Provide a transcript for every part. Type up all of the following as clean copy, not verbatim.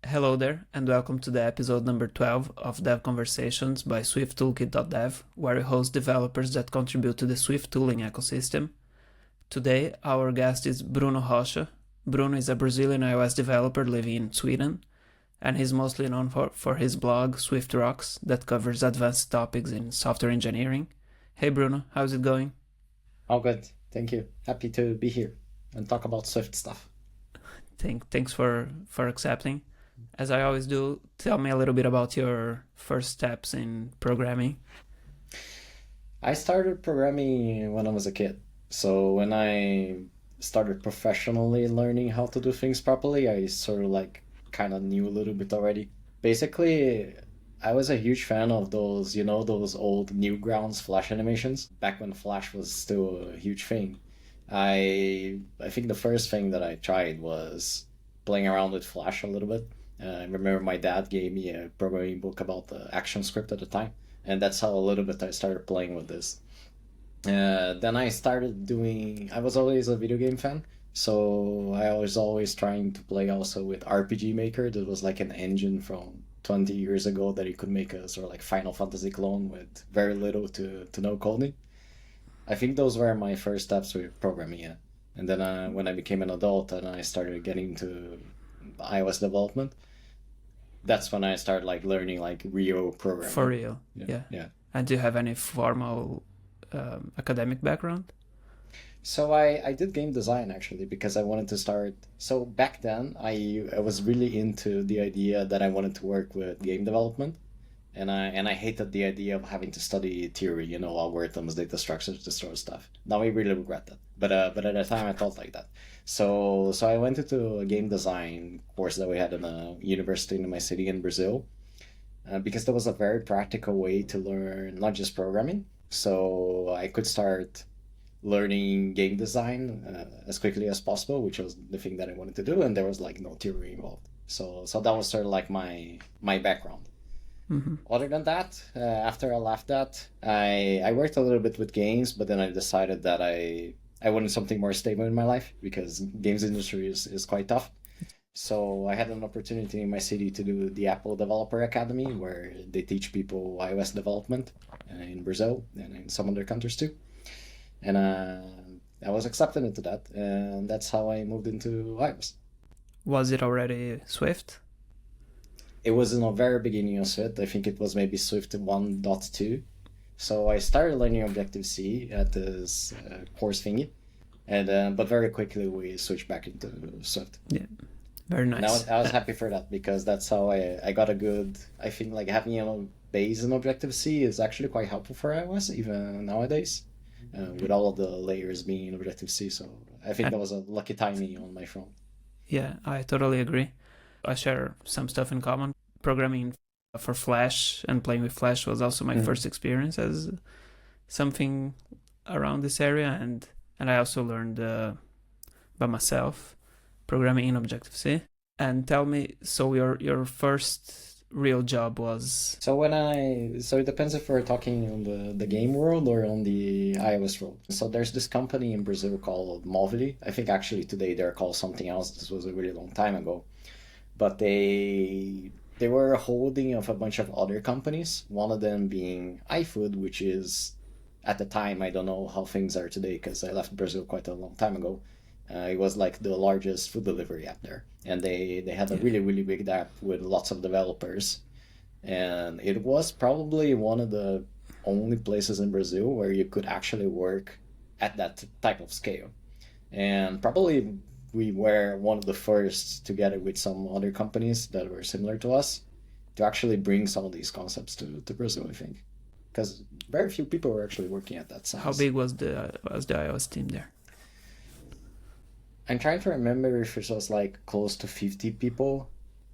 Hello there, and welcome to the episode number 12 of Dev Conversations by SwiftToolkit.dev, where we host developers that contribute to the Swift tooling ecosystem. Today, our guest is Bruno Rocha. Bruno is a Brazilian iOS developer living in Sweden, and he's mostly known for his blog, Swift Rocks, that covers advanced topics in software engineering. Hey Bruno, how's it going? All good. Thank you. Happy to be here and talk about Swift stuff. Thanks for accepting. As I always do, tell me a little bit about your first steps in programming. I started programming when I was a kid. So when I started professionally learning how to do things properly, I sort of kind of knew a little bit already. Basically, I was a huge fan of those old Newgrounds Flash animations, back when Flash was still a huge thing. I think the first thing that I tried was playing around with Flash a little bit. I remember my dad gave me a programming book about the ActionScript at the time, and that's how a little bit I started playing with this. Then I started doing. I was always a video game fan, so I was always trying to play also with RPG Maker. That was like an engine from 20 years ago that you could make a sort of like Final Fantasy clone with very little to no coding. I think those were my first steps with programming, yeah. And then when I became an adult and I started getting into iOS development, that's when I started learning real programming. For real, yeah. And do you have any formal academic background? So I did game design actually because I wanted to start. So back then I was really into the idea that I wanted to work with game development, and I hated the idea of having to study theory, algorithms, data structures, this sort of stuff. Now I really regret that. But at the time I thought like that. So I went into a game design course that we had in a university in my city in Brazil, because that was a very practical way to learn not just programming. So I could start learning game design as quickly as possible, which was the thing that I wanted to do, and there was no theory involved. So that was sort of my background. Mm-hmm. Other than that, after I left that, I worked a little bit with games, but then I decided that I wanted something more stable in my life because games industry is quite tough. So I had an opportunity in my city to do the Apple Developer Academy, where they teach people iOS development in Brazil and in some other countries too. And I was accepted into that, and that's how I moved into iOS. Was it already Swift? It was in the very beginning of Swift. I think it was maybe Swift 1.2. So I started learning Objective-C at this course thingy, and but very quickly we switched back into Swift. Yeah, very nice. And I was happy for that because that's how I got a good. I think having a base in Objective-C is actually quite helpful for iOS even nowadays, with all of the layers being in Objective-C. So I think that was a lucky timing on my front. Yeah, I totally agree. I share some stuff in common. Programming for Flash and playing with Flash was also my first experience as something around this area, and I also learned by myself programming in Objective-C. And tell me, so your first real job was? So it depends if we're talking on the game world or on the iOS world. So there's this company in Brazil called Movile. I think actually today they're called something else. This was a really long time ago. But they were a holding of a bunch of other companies, one of them being iFood, which is, at the time, I don't know how things are today because I left Brazil quite a long time ago. It was the largest food delivery app there. And they had a really, really big app with lots of developers. And it was probably one of the only places in Brazil where you could actually work at that type of scale. And probably we were one of the first, together with some other companies that were similar to us, to actually bring some of these concepts to Brazil, I think. Because very few people were actually working at that size. How big was the iOS team there? I'm trying to remember if it was close to 50 people.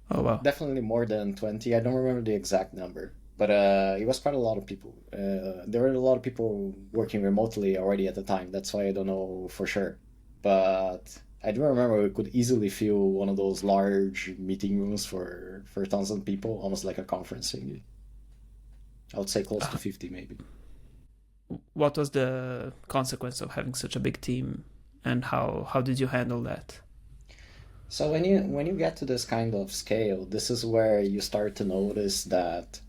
Oh, wow. Definitely more than 20. I don't remember the exact number. But it was quite a lot of people. There were a lot of people working remotely already at the time. That's why I don't know for sure. But I do remember we could easily fill one of those large meeting rooms for tons of people, almost like a conference thing. I would say close to 50 maybe. What was the consequence of having such a big team, and how did you handle that? So when you get to this kind of scale, this is where you start to notice that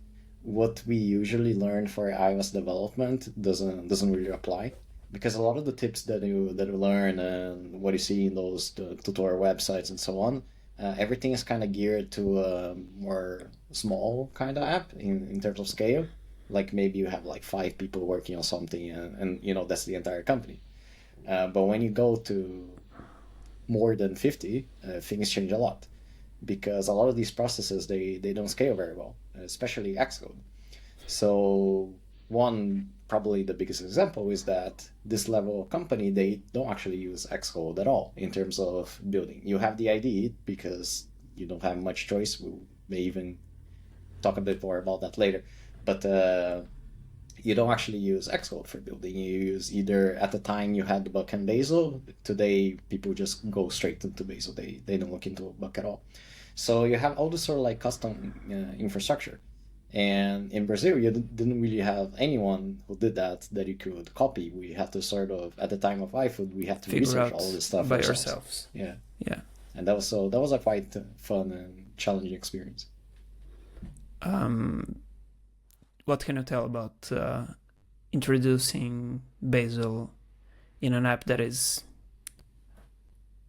what we usually learn for iOS development doesn't really apply, because a lot of the tips that you learn and what you see in those tutorial websites and so on, everything is kind of geared to a more small kind of app in terms of scale. Like maybe you have like 5 people working on something, and that's the entire company. But when you go to more than 50, things change a lot, because a lot of these processes they don't scale very well, especially Xcode. So one, probably the biggest example, is that this level of company, they don't actually use Xcode at all in terms of building. You have the IDE because you don't have much choice. We may even talk a bit more about that later. But you don't actually use Xcode for building. You use either, at the time you had the Buck and Bazel. Today people just go straight into Bazel. They don't look into Buck at all. So you have all this sort of like custom infrastructure. And in Brazil, you didn't really have anyone who did that you could copy. We had to sort of, at the time of iFood, we had to research all this stuff by ourselves. Yeah. Yeah. And that was a quite fun and challenging experience. What can you tell about introducing Bazel in an app that is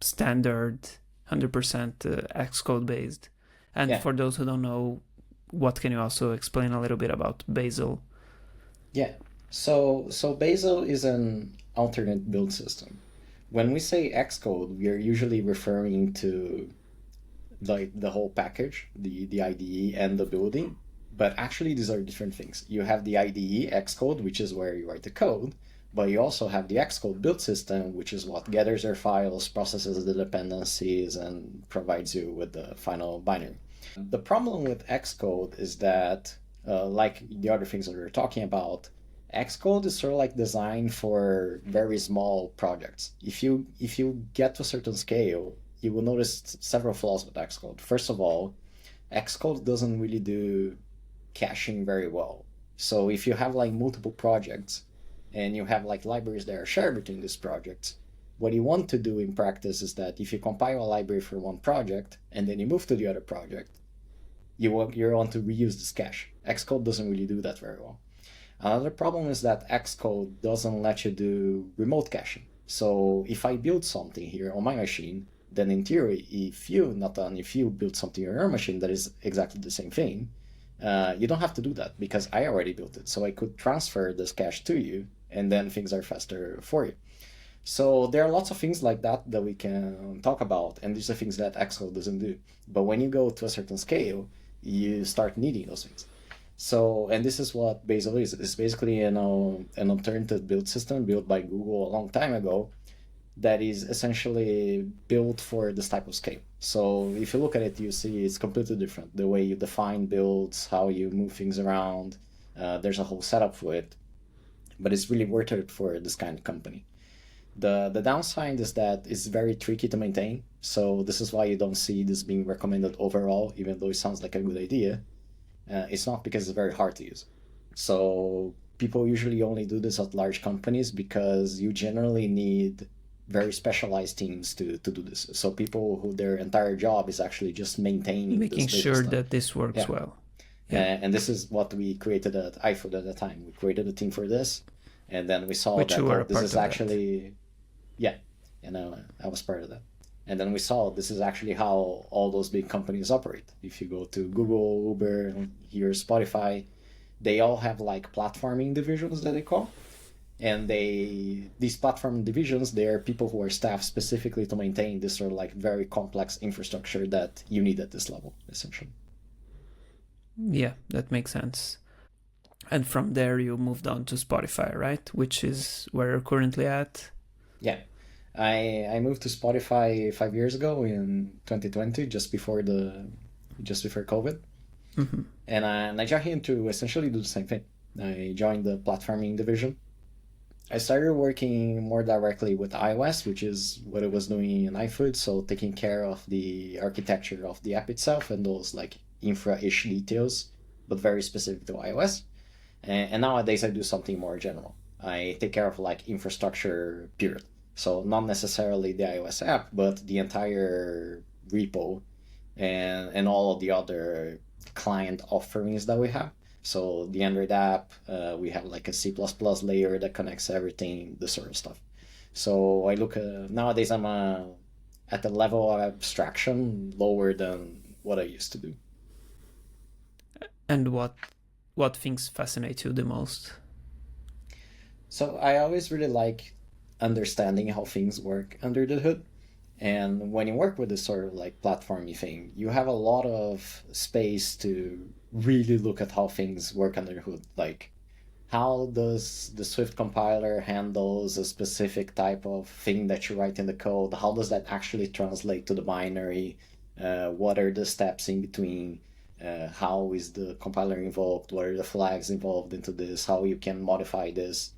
standard 100% Xcode based? And for those who don't know, what can you also explain a little bit about Bazel? Yeah, so Bazel is an alternate build system. When we say Xcode, we are usually referring to like the whole package, the IDE and the building. But actually, these are different things. You have the IDE Xcode, which is where you write the code, but you also have the Xcode build system, which is what gathers your files, processes the dependencies, and provides you with the final binary. The problem with Xcode is that, like the other things that we're talking about, Xcode is sort of like designed for very small projects. If you get to a certain scale, you will notice several flaws with Xcode. First of all, Xcode doesn't really do caching very well. So if you have like multiple projects and you have like libraries that are shared between these projects, what you want to do in practice is that if you compile a library for one project and then you move to the other project, you want to reuse this cache. Xcode doesn't really do that very well. Another problem is that Xcode doesn't let you do remote caching. So if I build something here on my machine, then in theory, if you build something on your machine that is exactly the same thing, you don't have to do that because I already built it. So I could transfer this cache to you, and then things are faster for you. So there are lots of things like that we can talk about, and these are things that Xcode doesn't do. But when you go to a certain scale, you start needing those things. So, and this is what Bazel is. It's basically an alternative build system built by Google a long time ago that is essentially built for this type of scale. So if you look at it, you see it's completely different. The way you define builds, how you move things around, there's a whole setup for it. But it's really worth it for this kind of company. The downside is that it's very tricky to maintain. So this is why you don't see this being recommended overall, even though it sounds like a good idea. It's not because it's very hard to use. So people usually only do this at large companies because you generally need very specialized teams to do this. So people who their entire job is actually just maintaining making sure that this works well. Yeah. And this is what we created at iFood at the time. We created a team for this, and then we saw that this is actually, and I was part of that. And then we saw this is actually how all those big companies operate. If you go to Google, Uber, here Spotify, they all have like platforming divisions that they call. And these platform divisions, they are people who are staffed specifically to maintain this sort of like very complex infrastructure that you need at this level, essentially. Yeah, that makes sense. And from there you moved on to Spotify, right? Which is where you're currently at? Yeah. I moved to Spotify 5 years ago in 2020, just before COVID. Mm-hmm. And I joined here to essentially do the same thing. I joined the platforming division. I started working more directly with iOS, which is what I was doing in iFood, so taking care of the architecture of the app itself and those like infra-ish details, but very specific to iOS. And nowadays I do something more general. I take care of like infrastructure, period. So not necessarily the iOS app, but the entire repo and all of the other client offerings that we have. So the Android app, we have like a C++ layer that connects everything, this sort of stuff. So I look nowadays I'm at the level of abstraction lower than what I used to do. And what things fascinate you the most? So I always really like understanding how things work under the hood. And when you work with this sort of like platformy thing, you have a lot of space to really look at how things work under the hood. Like, how does the Swift compiler handles a specific type of thing that you write in the code? How does that actually translate to the binary? What are the steps in between? How is the compiler involved? What are the flags involved into this? How you can modify this?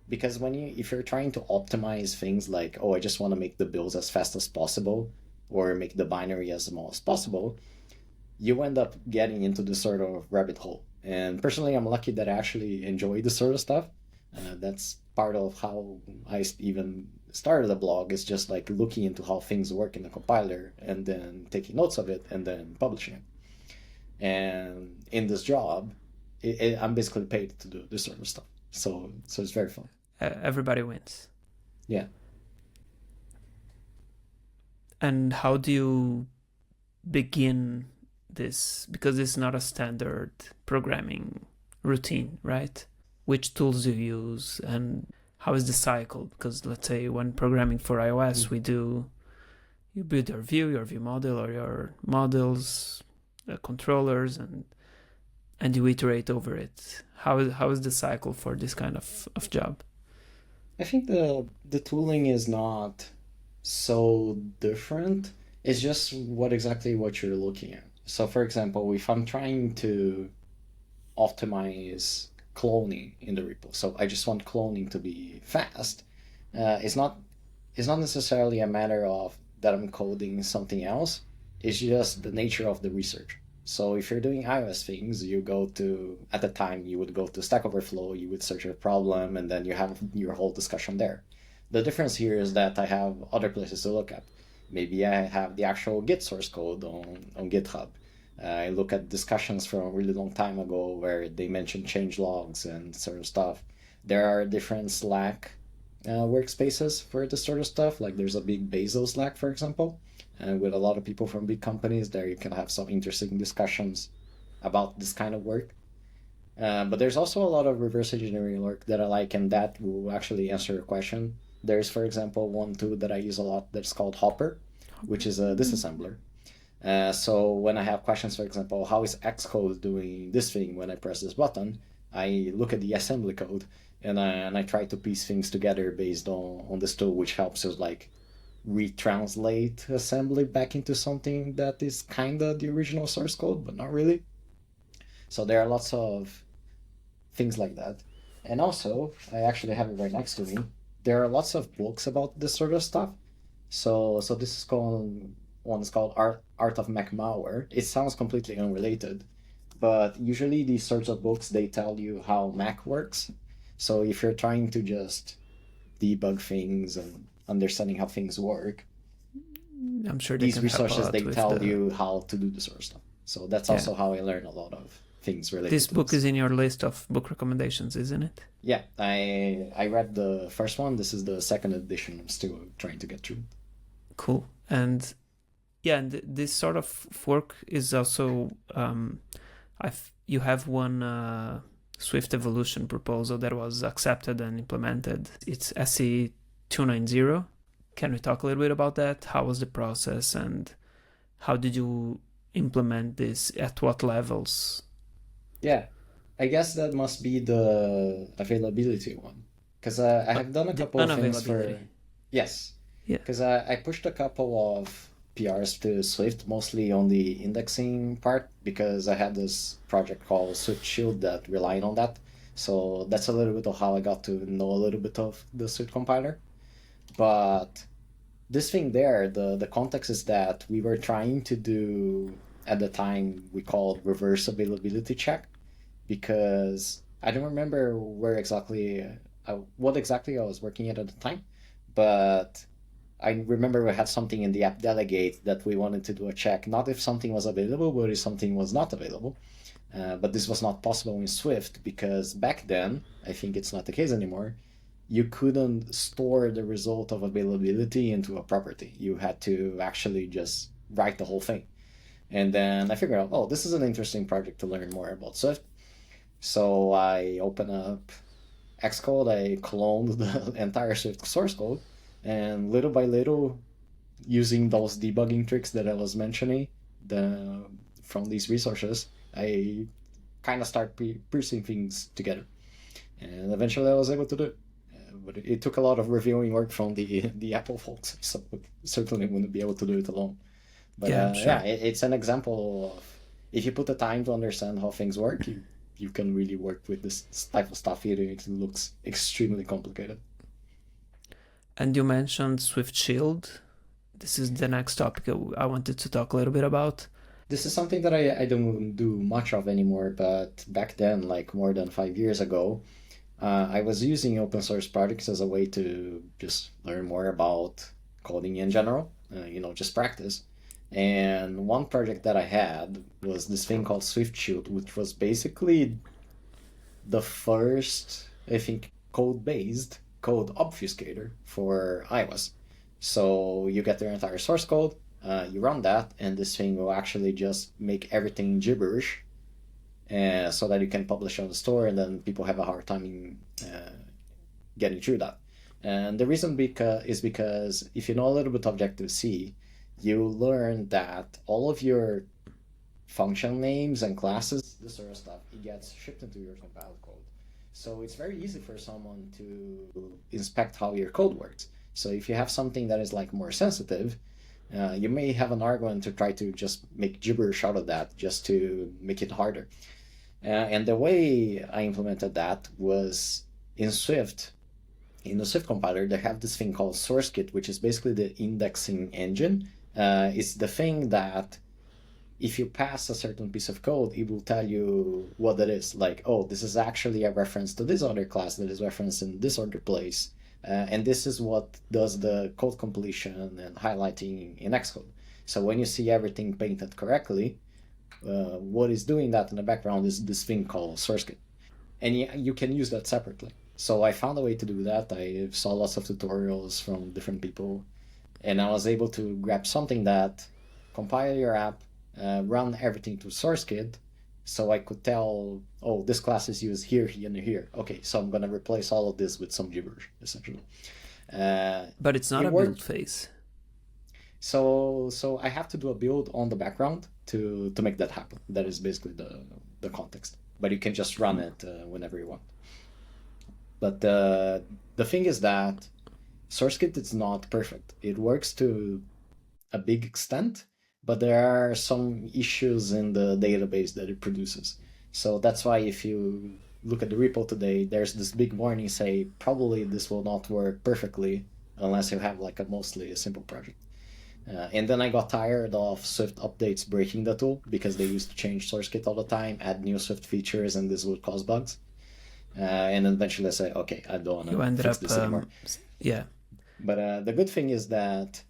Because if you're trying to optimize things like, oh, I just want to make the builds as fast as possible or make the binary as small as possible, you end up getting into this sort of rabbit hole. And personally, I'm lucky that I actually enjoy this sort of stuff. That's part of how I even started the blog, is just like looking into how things work in the compiler and then taking notes of it and then publishing it. And in this job, I'm basically paid to do this sort of stuff. So it's very fun. Everybody wins. Yeah. And how do you begin this? Because it's not a standard programming routine, right? Which tools do you use and how is the cycle? Because let's say when programming for iOS, you build your view model or your models, controllers, and you iterate over it. How is the cycle for this kind of job? I think the tooling is not so different. It's just what you're looking at. So for example, if I'm trying to optimize cloning in the repo, so I just want cloning to be fast, it's not necessarily a matter of that I'm coding something else. It's just the nature of the research. So if you're doing iOS things, at the time, you would go to Stack Overflow, you would search a problem, and then you have your whole discussion there. The difference here is that I have other places to look at. Maybe I have the actual Git source code on GitHub. I look at discussions from a really long time ago where they mention change logs and sort of stuff. There are different Slack workspaces for this sort of stuff. Like there's a big Bazel Slack, for example, and with a lot of people from big companies there, you can have some interesting discussions about this kind of work. But there's also a lot of reverse engineering work that I like, and that will actually answer your question. There's, for example, one tool that I use a lot that's called Hopper, which is a disassembler. So when I have questions, for example, how is Xcode doing this thing when I press this button, I look at the assembly code and I try to piece things together based on this tool, which helps us like retranslate assembly back into something that is kind of the original source code, but not really. So there are lots of things like that. And also, I actually have it right next to me. There are lots of books about this sort of stuff. So this is one is called Art of Mac Malware. It sounds completely unrelated, but usually these sorts of books, they tell you how Mac works. So if you're trying to just debug things and understanding how things work, I'm sure these resources, they tell you how to do this sort of stuff. So that's also how I learn a lot of things related this to book this. Is in your list of book recommendations, isn't it? Yeah, I read the first one. This is the second edition. I'm still trying to get through. Cool. And yeah, and this sort of work is also you have one Swift evolution proposal that was accepted and implemented. It's SE 290. Can we talk a little bit about that? How was the process and how did you implement this? At what levels? Yeah, I guess that must be the availability one, because I have done a couple of things for. Yes. Yeah. Because I pushed a couple of PRs to Swift, mostly on the indexing part, because I had this project called Swift Shield that relied on that. So that's a little bit of how I got to know a little bit of the Swift compiler. But this thing there, the context is that we were trying to do, at the time, we called reverse availability check, because I don't remember what exactly I was working at the time, but I remember we had something in the app delegate that we wanted to do a check, not if something was available, but if something was not available. But this was not possible in Swift because back then, I think it's not the case anymore, you couldn't store the result of availability into a property. You had to actually just write the whole thing. And then I figured out, oh, this is an interesting project to learn more about Swift. So I opened up Xcode, I cloned the entire Swift source code, and little by little, using those debugging tricks that I was mentioning from these resources, I kind of start piecing things together. And eventually I was able to do it. But it took a lot of reviewing work from the Apple folks, so certainly wouldn't be able to do it alone. But sure. it's an example of if you put the time to understand how things work, you can really work with this type of stuff even if it looks extremely complicated. And you mentioned Swift Shield. This is the next topic I wanted to talk a little bit about. This is something that I don't do much of anymore, but back then, like more than 5 years ago, I was using open source projects as a way to just learn more about coding in general, just practice. And one project that I had was this thing called Swift Shield, which was basically the first, I think, code-based code obfuscator for iOS. So you get their entire source code, you run that, and this thing will actually just make everything gibberish so that you can publish on the store, and then people have a hard time getting through that. And the reason is because if you know a little bit of Objective-C, you learn that all of your function names and classes, this sort of stuff, it gets shipped into your compiled code. So it's very easy for someone to inspect how your code works. So if you have something that is like more sensitive, you may have an argument to try to just make gibberish out of that just to make it harder. And the way I implemented that was in Swift. In the Swift compiler, they have this thing called SourceKit, which is basically the indexing engine. It's the thing that if you pass a certain piece of code, it will tell you what it is. Like, oh, this is actually a reference to this other class that is referenced in this other place. And this is what does the code completion and highlighting in Xcode. So when you see everything painted correctly, what is doing that in the background is this thing called SourceKit. And you can use that separately. So I found a way to do that. I saw lots of tutorials from different people, and I was able to grab something that compile your app, run everything to SourceKit, so I could tell, oh, this class is used here, here, and here. Okay, so I'm going to replace all of this with some gibberish, essentially. But it's not a build phase. So I have to do a build on the background to make that happen. That is basically the context. But you can just run it whenever you want. But the thing is that SourceKit is not perfect. It works to a big extent, but there are some issues in the database that it produces. So that's why if you look at the repo today, there's this big warning say probably this will not work perfectly unless you have like mostly a simple project. And then I got tired of Swift updates breaking the tool because they used to change SourceKit all the time, add new Swift features, and this would cause bugs. And then eventually I said, okay, I don't want to fix this anymore. Yeah. But the good thing is that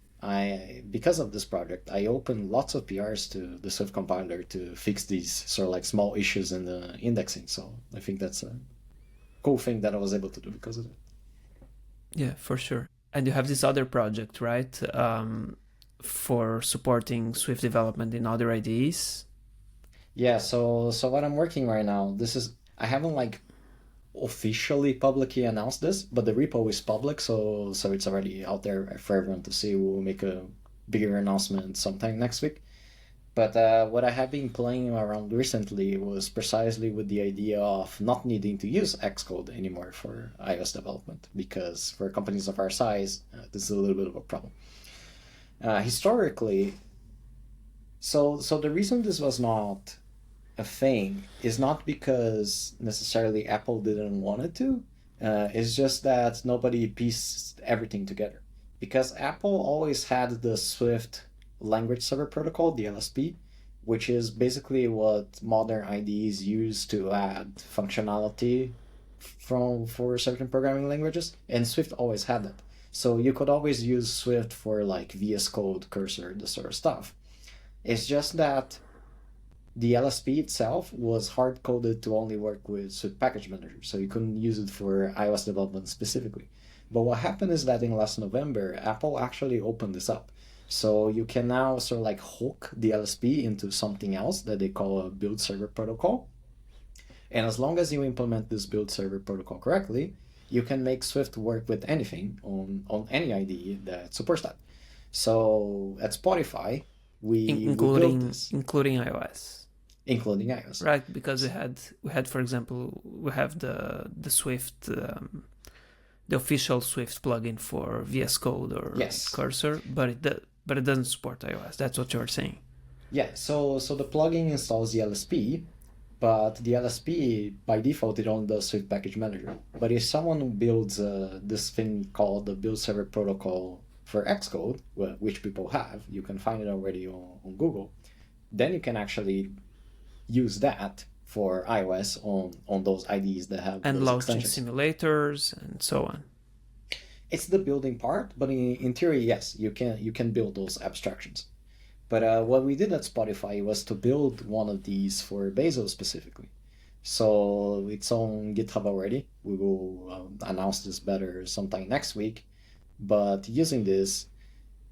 because of this project, I opened lots of PRs to the Swift compiler to fix these sort of like small issues in the indexing. So I think that's a cool thing that I was able to do because of it. Yeah, for sure. And you have this other project, right? For supporting Swift development in other IDEs. Yeah, so what I'm working right now, I haven't like officially publicly announced this, but the repo is public, so it's already out there for everyone to see. We'll make a bigger announcement sometime next week. But what I have been playing around recently was precisely with the idea of not needing to use Xcode anymore for iOS development, because for companies of our size, this is a little bit of a problem. Historically, so the reason this was not a thing is not because necessarily Apple didn't want it to. It's just that nobody pieced everything together. Because Apple always had the Swift language server protocol, the LSP, which is basically what modern IDEs use to add functionality for certain programming languages, and Swift always had that. So you could always use Swift for like VS Code, Cursor, this sort of stuff. It's just that the LSP itself was hard coded to only work with Swift Package Manager, so you couldn't use it for iOS development specifically. But what happened is that in last November, Apple actually opened this up. So you can now sort of like hook the LSP into something else that they call a build server protocol. And as long as you implement this build server protocol correctly, you can make Swift work with anything on any IDE that supports that. So at Spotify, we built this. Including iOS. Including iOS. Right, because we had, for example, we have the Swift, the official Swift plugin for VS Code or Cursor, but it doesn't support iOS. That's what you're saying. Yeah, so the plugin installs the LSP, but the LSP, by default, it only does Swift Package Manager. But if someone builds this thing called the build server protocol for Xcode, which people have, you can find it already on Google, then you can actually use that for iOS on those IDEs that have and those launching extensions. simulators and so on. It's the building part, but in theory, yes, you can build those abstractions. But what we did at Spotify was to build one of these for Bazel specifically. So it's on GitHub already. We will announce this better sometime next week. But using this,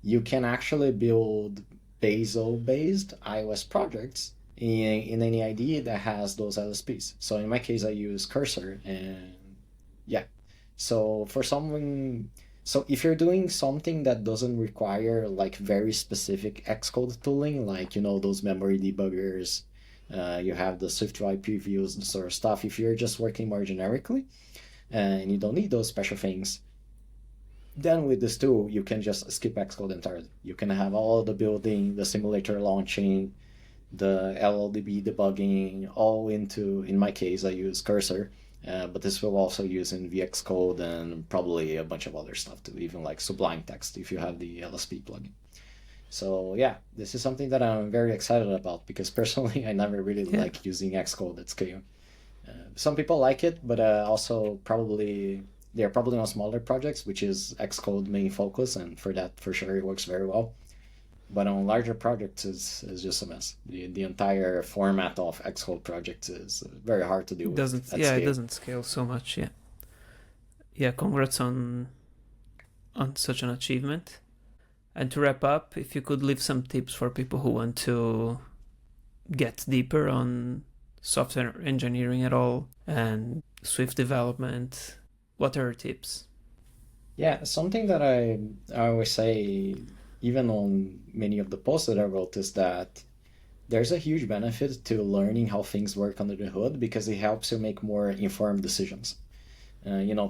you can actually build Bazel-based iOS projects in any IDE that has those LSPs. So in my case, I use Cursor, and yeah. So if you're doing something that doesn't require like very specific Xcode tooling, like, those memory debuggers, you have the SwiftUI previews and sort of stuff. If you're just working more generically and you don't need those special things, then with this tool, you can just skip Xcode entirely. You can have all the building, the simulator launching, the LLDB debugging, all in my case, I use Cursor. But this will also use in VX Code and probably a bunch of other stuff too, even like Sublime Text if you have the LSP plugin. So yeah, this is something that I'm very excited about because personally I never really like using Xcode at scale. Some people like it, but also they're probably on smaller projects, which is Xcode main focus, and for that, for sure, it works very well. But on larger projects, it's just a mess. The entire format of Xcode projects is very hard to deal with. It doesn't scale so much. Yeah. Congrats on such an achievement. And to wrap up, if you could leave some tips for people who want to get deeper on software engineering at all and Swift development, what are your tips? Yeah, something that I always say, even on many of the posts that I wrote, is that there's a huge benefit to learning how things work under the hood because it helps you make more informed decisions.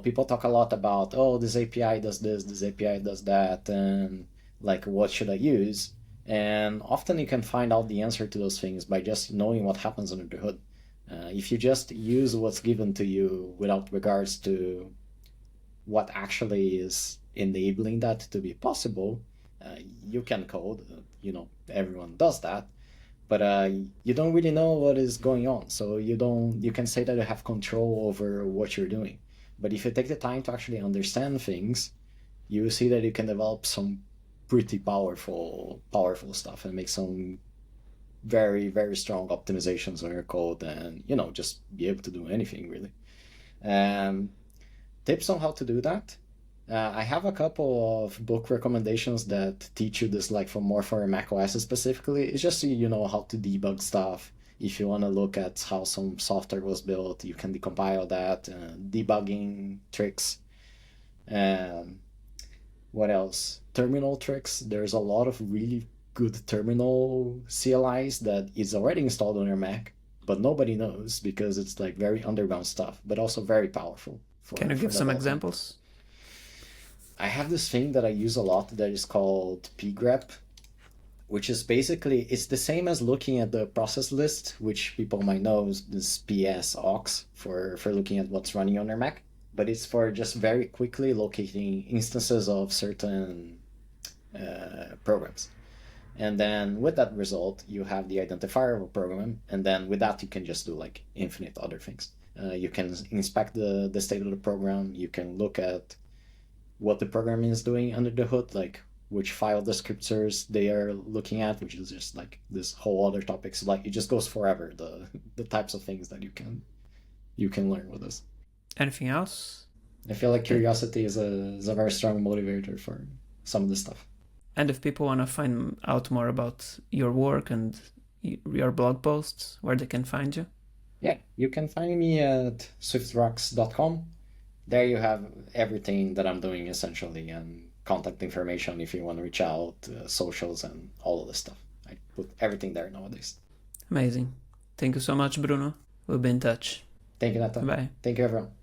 People talk a lot about, this API does this API does that, and like, what should I use? And often you can find out the answer to those things by just knowing what happens under the hood. If you just use what's given to you without regards to what actually is enabling that to be possible, you can code, everyone does that, but you don't really know what is going on. So you can say that you have control over what you're doing. But if you take the time to actually understand things, you will see that you can develop some pretty powerful stuff and make some very, very strong optimizations on your code and, just be able to do anything really. Tips on how to do that. I have a couple of book recommendations that teach you this, like for macOS specifically. It's just so you know how to debug stuff. If you want to look at how some software was built, you can decompile that, debugging tricks. What else? Terminal tricks. There's a lot of really good terminal CLIs that is already installed on your Mac, but nobody knows because it's like very underground stuff, but also very powerful. Can you give some examples? I have this thing that I use a lot that is called pgrep, which is basically, it's the same as looking at the process list, which people might know is this ps aux for looking at what's running on their Mac, but it's for just very quickly locating instances of certain programs. And then with that result, you have the identifier of a program, and then with that you can just do like infinite other things. You can inspect the state of the program, you can look at what the programming is doing under the hood, like which file descriptors they are looking at, which is just like this whole other topic. So like it just goes forever, the types of things that you can learn with this. Anything else? I feel like curiosity is a very strong motivator for some of this stuff. And if people want to find out more about your work and your blog posts, where they can find you? Yeah, you can find me at swiftrocks.com. There you have everything that I'm doing essentially, and contact information if you want to reach out, socials, and all of this stuff. I put everything there nowadays. Amazing. Thank you so much, Bruno. We'll be in touch. Thank you, Nata. Bye. Thank you, everyone.